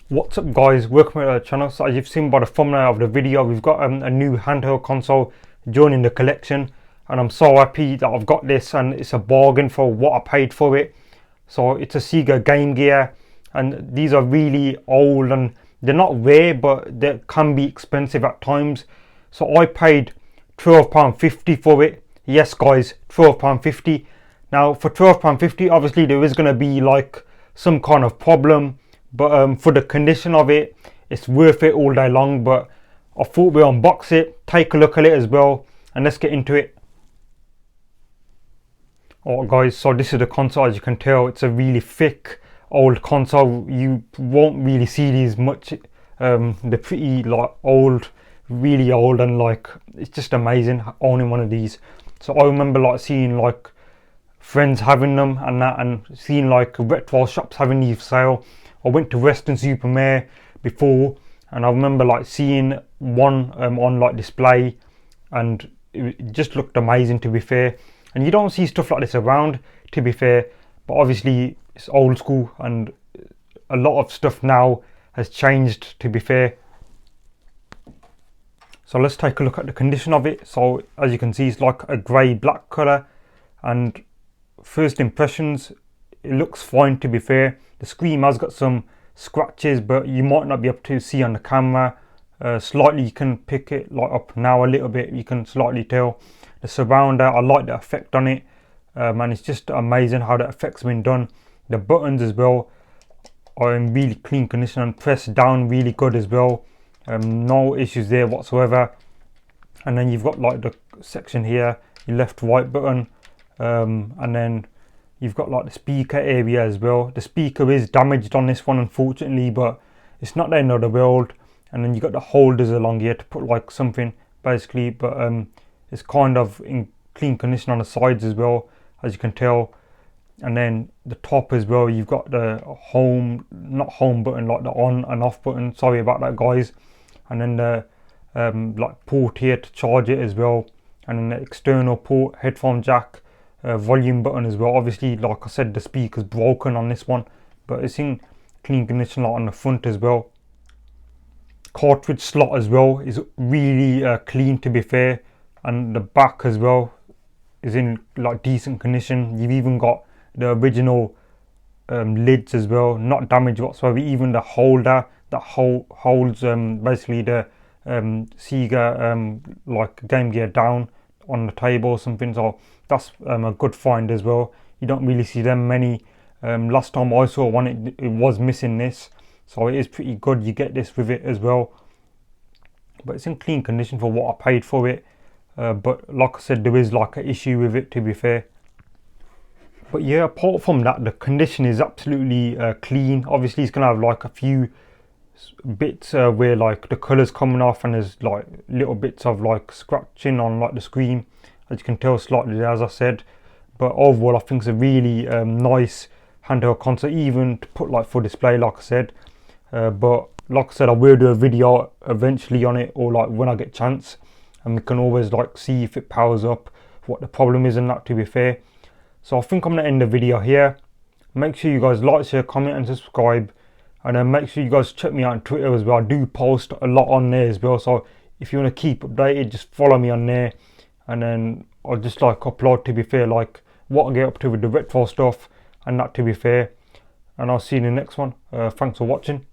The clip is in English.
What's up guys, welcome to our channel. So as you've seen by the thumbnail of the video, we've got a new handheld console joining the collection, and I'm so happy that I've got this, and it's a bargain for what I paid for it. So it's a Sega Game Gear, and these are really old and they're not rare, but they can be expensive at times. So I paid £12.50 for it. Yes guys, £12.50. Now for £12.50 obviously there is going to be like some kind of problem, but for the condition of it, it's worth it all day long. But I thought we'll unbox it, take a look at it as well, and let's get into it. Alright guys, so this is the console. As you can tell, it's a really thick old console. You won't really see these much. They're pretty like old, really old, and like it's just amazing owning one of these. So I remember like seeing like friends having them and that, and seeing like retro shops having these for sale. I went to Western Supermare before, and I remember like seeing one on like display, and it just looked amazing, to be fair. And you don't see stuff like this around, to be fair, but obviously it's old school and a lot of stuff now has changed, to be fair. So let's take a look at the condition of it. So as you can see, it's like a grey black colour, and first impressions, it looks fine, to be fair. The screen has got some scratches, but you might not be able to see on the camera. Slightly you can pick it like up now a little bit, you can slightly tell. The surrounder, I like the effect on it, and it's just amazing how the effect's been done. The buttons as well are in really clean condition and press down really good as well. No issues there whatsoever. And then you've got like the section here, your left right button, and then you've got like the speaker area as well. The speaker is damaged on this one, unfortunately, but it's not the end of the world. And then you got the holders along here to put like something basically, but it's kind of in clean condition on the sides as well, as you can tell. And then the top as well, you've got the home, not home button, like the on and off button, sorry about that guys. And then the like port here to charge it as well, and then the external port, headphone jack, volume button as well. Obviously, like I said, the speaker's broken on this one, but it's in clean condition like on the front as well. Cartridge slot as well is really clean, to be fair, and the back as well is in like decent condition. You've even got the original lids as well, not damaged whatsoever. Even the holder that holds basically the Sega like Game Gear down on the table or something, so that's a good find as well. You don't really see them many. Last time I saw one, it was missing this, so it is pretty good. You get this with it as well, but it's in clean condition for what I paid for it. But like I said, there is like an issue with it, to be fair. But yeah, apart from that, the condition is absolutely clean. Obviously it's gonna have like a few bits where like the colours coming off, and there's like little bits of like scratching on like the screen, as you can tell slightly there, as I said. But overall I think it's a really nice handheld console, even to put like for display, like I said. But like I said, I will do a video eventually on it, or like when I get a chance, and we can always like see if it powers up, what the problem is and that, to be fair. So I think I'm going to end the video here. Make sure you guys like, share, comment and subscribe. And then make sure you guys check me out on Twitter as well. I do post a lot on there as well. So if you want to keep updated, just follow me on there. And then I'll just like upload, to be fair, like what I get up to with the retro stuff and that, to be fair. And I'll see you in the next one. Thanks for watching.